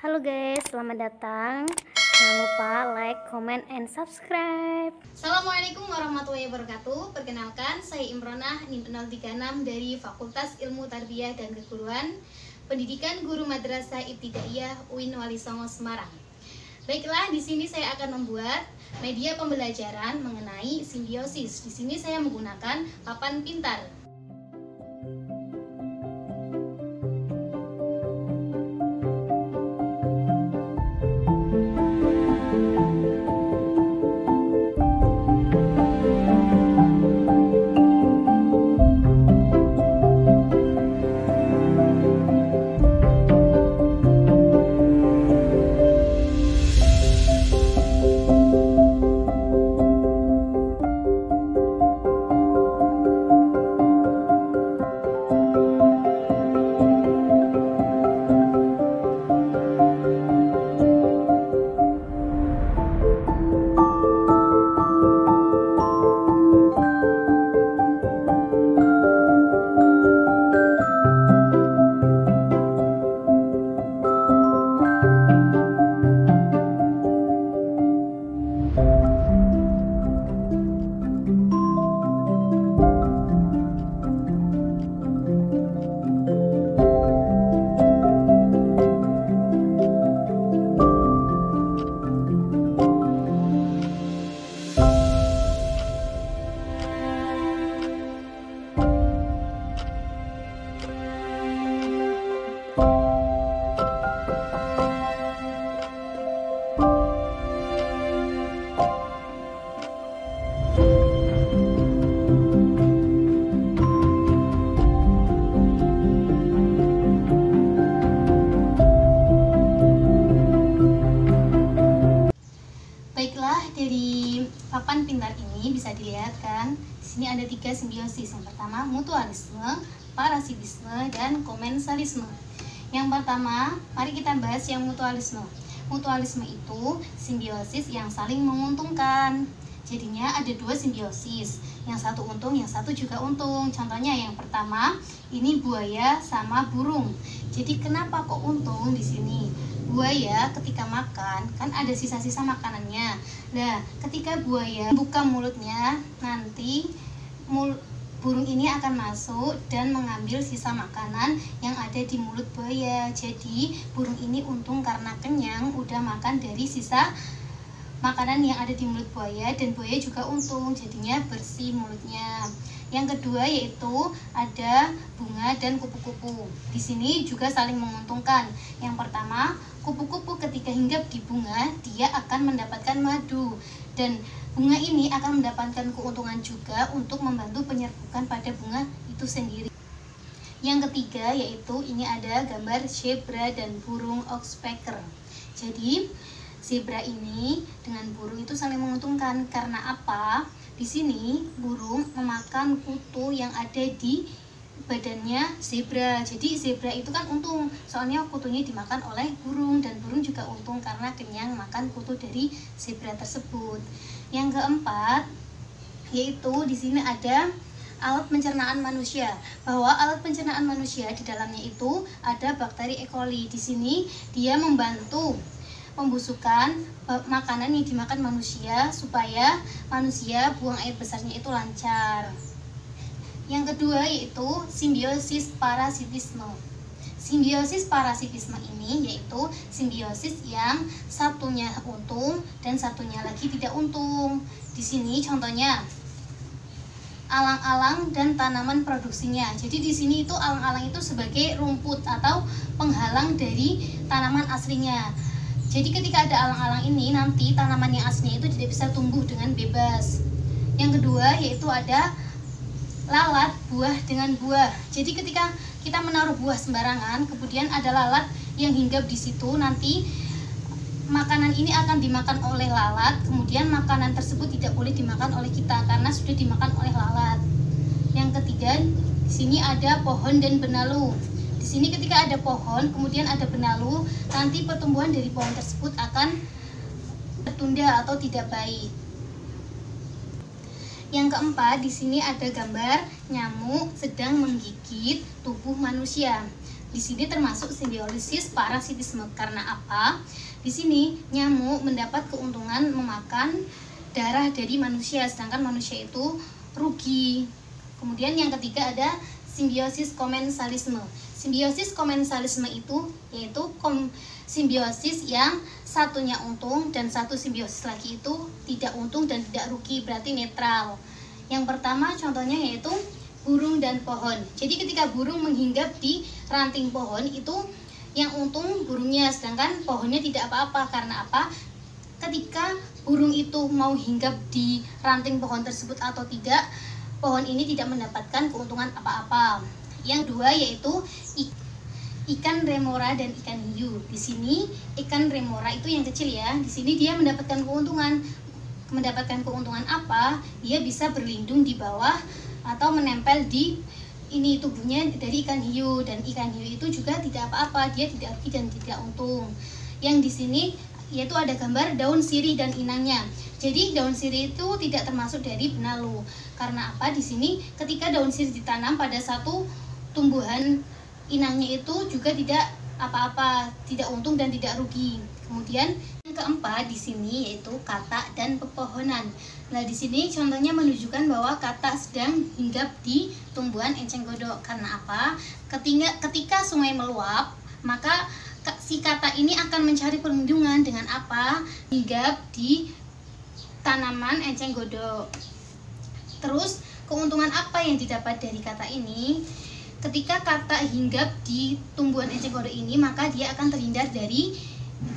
Halo guys, selamat datang. Jangan lupa like, comment, and subscribe. Assalamualaikum warahmatullahi wabarakatuh. Perkenalkan, saya Imronah NIM 036 dari Fakultas Ilmu Tarbiyah dan Keguruan, Pendidikan Guru Madrasah Ibtidaiyah UIN Wali Songo Semarang. Baiklah, di sini saya akan membuat media pembelajaran mengenai simbiosis. Di sini saya menggunakan papan pintar. Baiklah, dari papan pintar ini bisa dilihat kan, di sini ada 3 simbiosis. Yang pertama mutualisme, parasitisme, dan komensalisme. Yang pertama, mari kita bahas yang mutualisme. Mutualisme itu simbiosis yang saling menguntungkan. Jadinya ada 2 simbiosis, yang satu untung, yang satu juga untung. Contohnya yang pertama, ini buaya sama burung. Jadi kenapa kok untung di sini? Buaya ketika makan kan ada sisa-sisa makanannya. Nah, ketika buaya buka mulutnya, nanti burung ini akan masuk dan mengambil sisa makanan yang ada di mulut buaya. Jadi burung ini untung karena kenyang, udah makan dari sisa makanan yang ada di mulut buaya, dan buaya juga untung, jadinya bersih mulutnya. Yang kedua yaitu ada bunga dan kupu-kupu. Di sini juga saling menguntungkan. Yang pertama, kupu-kupu ketika hinggap di bunga, dia akan mendapatkan madu, dan bunga ini akan mendapatkan keuntungan juga untuk membantu penyerbukan pada bunga itu sendiri. Yang ketiga yaitu ini ada gambar zebra dan burung oxpecker. Jadi zebra ini dengan burung itu saling menguntungkan. Karena apa? Di sini burung memakan kutu yang ada di badannya zebra. Jadi zebra itu kan untung, soalnya kutunya dimakan oleh burung, dan burung juga untung karena kenyang makan kutu dari zebra tersebut. Yang keempat yaitu di sini ada alat pencernaan manusia. Bahwa alat pencernaan manusia di dalamnya itu ada bakteri E. coli. Di sini dia membantu pembusukan makanan yang dimakan manusia supaya manusia buang air besarnya itu lancar. Yang kedua yaitu simbiosis parasitisme. Simbiosis parasitisme ini yaitu simbiosis yang satunya untung dan satunya lagi tidak untung. Di sini contohnya alang-alang dan tanaman produksinya. Jadi di sini itu alang-alang itu sebagai rumput atau penghalang dari tanaman aslinya. Jadi ketika ada alang-alang ini, nanti tanaman yang aslinya itu tidak bisa tumbuh dengan bebas. Yang kedua yaitu ada lalat buah dengan buah. Jadi ketika kita menaruh buah sembarangan, kemudian ada lalat yang hinggap di situ, nanti makanan ini akan dimakan oleh lalat, kemudian makanan tersebut tidak boleh dimakan oleh kita karena sudah dimakan oleh lalat. Yang ketiga, di sini ada pohon dan benalu. Di sini ketika ada pohon, kemudian ada benalu, nanti pertumbuhan dari pohon tersebut akan tertunda atau tidak baik. Yang keempat, di sini ada gambar nyamuk sedang menggigit tubuh manusia. di sini termasuk simbiosis parasitisme. Karena apa? Di sini nyamuk mendapat keuntungan memakan darah dari manusia, sedangkan manusia itu rugi. Kemudian yang ketiga ada simbiosis komensalisme. Simbiosis komensalisme itu yaitu simbiosis yang satunya untung dan satu simbiosis lagi itu tidak untung dan tidak rugi, berarti netral. Yang pertama contohnya yaitu burung dan pohon. Jadi ketika burung menghinggap di ranting pohon itu yang untung burungnya, sedangkan pohonnya tidak apa-apa. Karena apa? Ketika burung itu mau hinggap di ranting pohon tersebut atau tidak, pohon ini tidak mendapatkan keuntungan apa-apa. Yang dua yaitu ikan remora dan ikan hiu. Di sini ikan remora itu yang kecil ya. Di sini dia mendapatkan keuntungan. Mendapatkan keuntungan apa? Dia bisa berlindung di bawah atau menempel di ini tubuhnya dari ikan hiu, dan ikan hiu itu juga tidak apa-apa, dia tidak rugi dan tidak untung. Yang di sini yaitu ada gambar daun sirih dan inangnya. Jadi daun sirih itu tidak termasuk dari benalu. Karena apa? Di sini ketika daun sirih ditanam pada satu tumbuhan, inangnya itu juga tidak apa-apa, tidak untung dan tidak rugi. Kemudian yang keempat di sini yaitu katak dan pepohonan. Nah, di sini contohnya menunjukkan bahwa katak sedang hinggap di tumbuhan enceng godok. Karena apa? Ketika sungai meluap, maka si katak ini akan mencari perlindungan dengan apa? Hinggap di tanaman enceng godok. Terus keuntungan apa yang didapat dari katak ini? Ketika katak hinggap di tumbuhan enceng godok ini, maka dia akan terhindar dari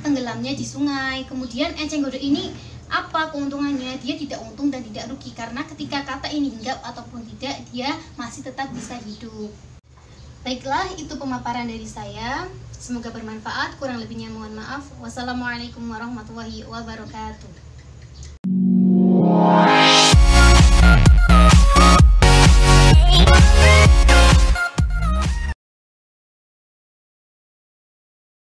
tenggelamnya di sungai. Kemudian enceng godok ini apa keuntungannya? Dia tidak untung dan tidak rugi, karena ketika katak ini hinggap ataupun tidak, dia masih tetap bisa hidup. Baiklah, itu pemaparan dari saya. Semoga bermanfaat. Kurang lebihnya mohon maaf. Wassalamualaikum warahmatullahi wabarakatuh.